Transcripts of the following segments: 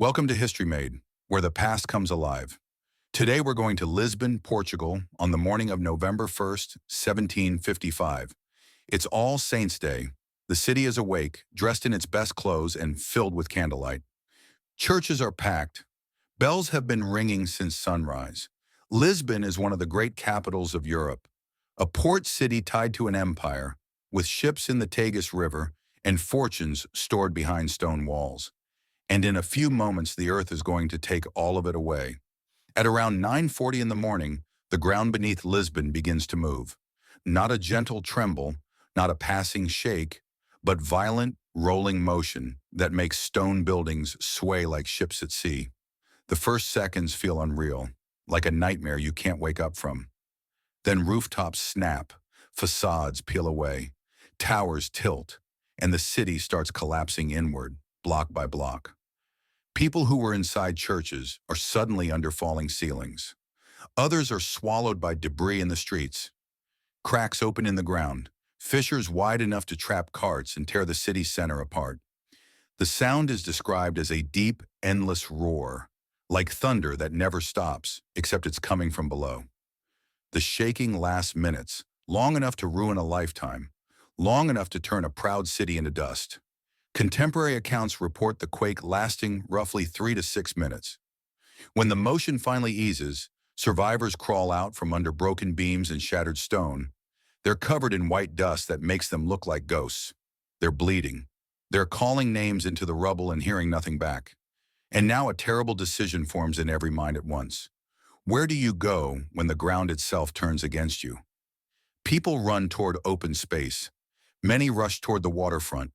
Welcome to HistoryMade, where the past comes alive. Today we're going to Lisbon, Portugal, on the morning of November 1st, 1755. It's All Saints' Day. The city is awake, dressed in its best clothes and filled with candlelight. Churches are packed. Bells have been ringing since sunrise. Lisbon is one of the great capitals of Europe, a port city tied to an empire, with ships in the Tagus River and fortunes stored behind stone walls. And in a few moments the earth is going to take all of it away. At around 9:40 in the morning, the ground beneath Lisbon begins to move. Not a gentle tremble, not a passing shake, but violent, rolling motion that makes stone buildings sway like ships at sea. The first seconds feel unreal, like a nightmare you can't wake up from. Then rooftops snap, facades peel away, towers tilt, and the city starts collapsing inward, block by block. People who were inside churches are suddenly under falling ceilings. Others are swallowed by debris in the streets. Cracks open in the ground, fissures wide enough to trap carts and tear the city center apart. The sound is described as a deep, endless roar, like thunder that never stops, except it's coming from below. The shaking lasts minutes, long enough to ruin a lifetime, long enough to turn a proud city into dust. Contemporary accounts report the quake lasting roughly 3 to 6 minutes. When the motion finally eases, survivors crawl out from under broken beams and shattered stone. They're covered in white dust that makes them look like ghosts. They're bleeding. They're calling names into the rubble and hearing nothing back. And now a terrible decision forms in every mind at once. Where do you go when the ground itself turns against you? People run toward open space. Many rush toward the waterfront,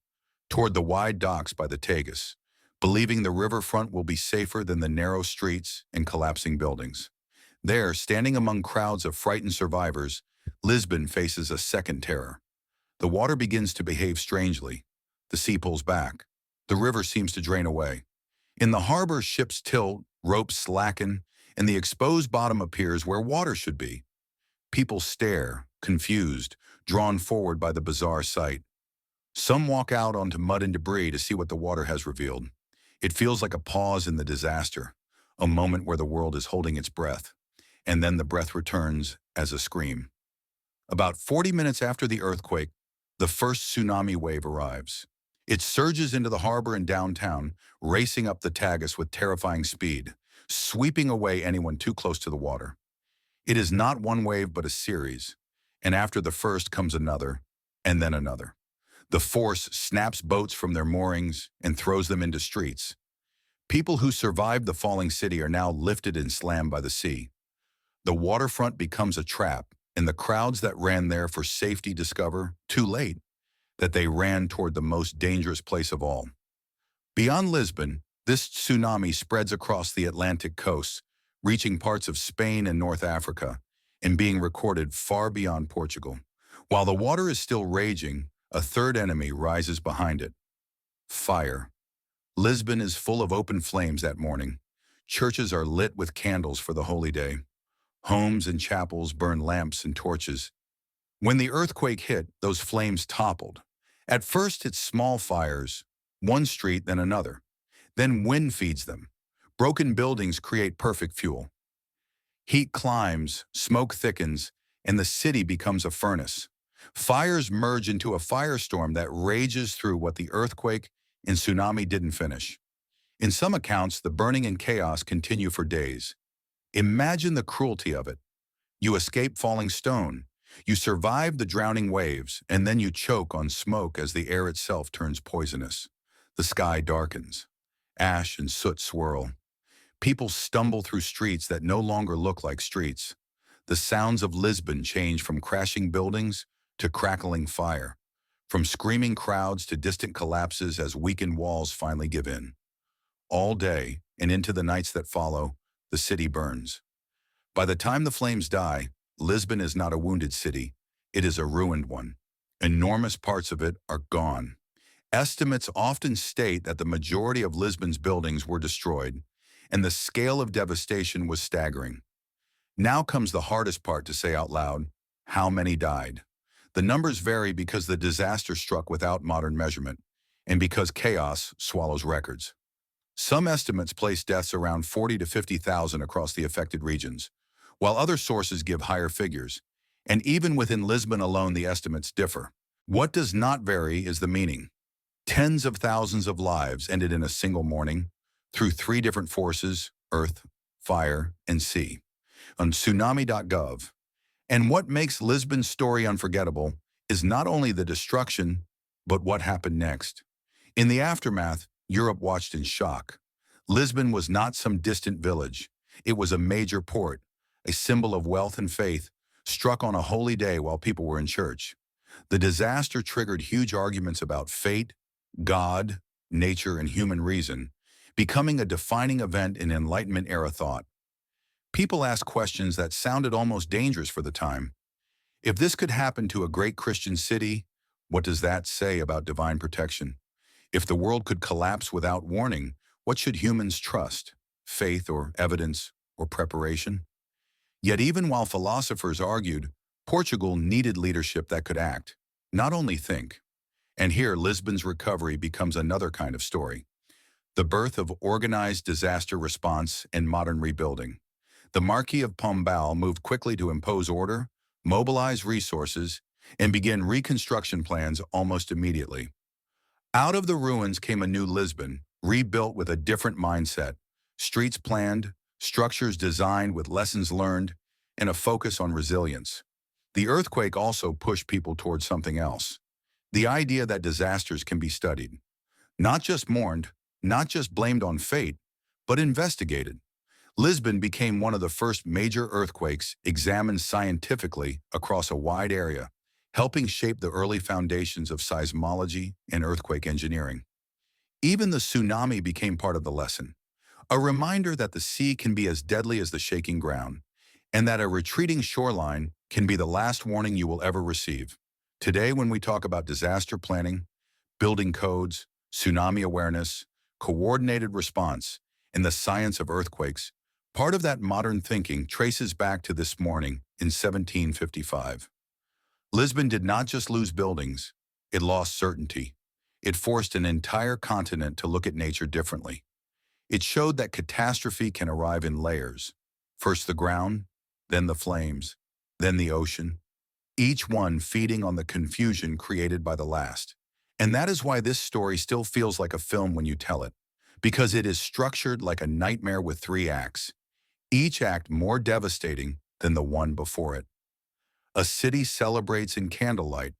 toward the wide docks by the Tagus, believing the riverfront will be safer than the narrow streets and collapsing buildings. There, standing among crowds of frightened survivors, Lisbon faces a second terror. The water begins to behave strangely. The sea pulls back. The river seems to drain away. In the harbor, ships tilt, ropes slacken, and the exposed bottom appears where water should be. People stare, confused, drawn forward by the bizarre sight. Some walk out onto mud and debris to see what the water has revealed. It feels like a pause in the disaster, a moment where the world is holding its breath, and then the breath returns as a scream. About 40 minutes after the earthquake, the first tsunami wave arrives. It surges into the harbor and downtown, racing up the Tagus with terrifying speed, sweeping away anyone too close to the water. It is not one wave but a series, and after the first comes another, and then another. The force snaps boats from their moorings and throws them into streets. People who survived the falling city are now lifted and slammed by the sea. The waterfront becomes a trap, and the crowds that ran there for safety discover, too late, that they ran toward the most dangerous place of all. Beyond Lisbon, this tsunami spreads across the Atlantic coast, reaching parts of Spain and North Africa, and being recorded far beyond Portugal. While the water is still raging, a third enemy rises behind it: fire. Lisbon is full of open flames that morning. Churches are lit with candles for the holy day. Homes and chapels burn lamps and torches. When the earthquake hit, those flames toppled. At first, it's small fires, one street, then another. Then wind feeds them. Broken buildings create perfect fuel. Heat climbs, smoke thickens, and the city becomes a furnace. Fires merge into a firestorm that rages through what the earthquake and tsunami didn't finish. In some accounts, the burning and chaos continue for days. Imagine the cruelty of it. You escape falling stone. You survive the drowning waves, and then you choke on smoke as the air itself turns poisonous. The sky darkens. Ash and soot swirl. People stumble through streets that no longer look like streets. The sounds of Lisbon change from crashing buildings to crackling fire, from screaming crowds to distant collapses as weakened walls finally give in. All day, and into the nights that follow, the city burns. By the time the flames die, Lisbon is not a wounded city, it is a ruined one. Enormous parts of it are gone. Estimates often state that the majority of Lisbon's buildings were destroyed, and the scale of devastation was staggering. Now comes the hardest part to say out loud: how many died? The numbers vary because the disaster struck without modern measurement, and because chaos swallows records. Some estimates place deaths around 40 to 50,000 across the affected regions, while other sources give higher figures. And even within Lisbon alone, the estimates differ. What does not vary is the meaning. Tens of thousands of lives ended in a single morning through three different forces: earth, fire, and sea. On tsunami.gov. And what makes Lisbon's story unforgettable is not only the destruction, but what happened next. In the aftermath, Europe watched in shock. Lisbon was not some distant village. It was a major port, a symbol of wealth and faith, struck on a holy day while people were in church. The disaster triggered huge arguments about fate, God, nature, and human reason, becoming a defining event in Enlightenment-era thought. People asked questions that sounded almost dangerous for the time. If this could happen to a great Christian city, what does that say about divine protection? If the world could collapse without warning, what should humans trust? Faith or evidence or preparation? Yet even while philosophers argued, Portugal needed leadership that could act, not only think. And here, Lisbon's recovery becomes another kind of story. The birth of organized disaster response and modern rebuilding. The Marquis of Pombal moved quickly to impose order, mobilize resources, and begin reconstruction plans almost immediately. Out of the ruins came a new Lisbon, rebuilt with a different mindset, streets planned, structures designed with lessons learned, and a focus on resilience. The earthquake also pushed people towards something else. The idea that disasters can be studied. Not just mourned, not just blamed on fate, but investigated. Lisbon became one of the first major earthquakes examined scientifically across a wide area, helping shape the early foundations of seismology and earthquake engineering. Even the tsunami became part of the lesson, a reminder that the sea can be as deadly as the shaking ground, and that a retreating shoreline can be the last warning you will ever receive. Today, when we talk about disaster planning, building codes, tsunami awareness, coordinated response, and the science of earthquakes, part of that modern thinking traces back to this morning in 1755. Lisbon did not just lose buildings, it lost certainty. It forced an entire continent to look at nature differently. It showed that catastrophe can arrive in layers. First the ground, then the flames, then the ocean, each one feeding on the confusion created by the last. And that is why this story still feels like a film when you tell it, because it is structured like a nightmare with three acts, each act more devastating than the one before it. A city celebrates in candlelight,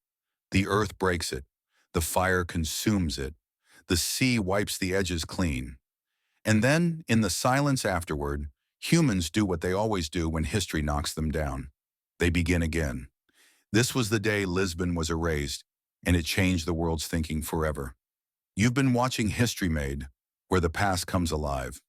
the earth breaks it, the fire consumes it, the sea wipes the edges clean. And then, in the silence afterward, humans do what they always do when history knocks them down. They begin again. This was the day Lisbon was erased, and it changed the world's thinking forever. You've been watching History Made, where the past comes alive.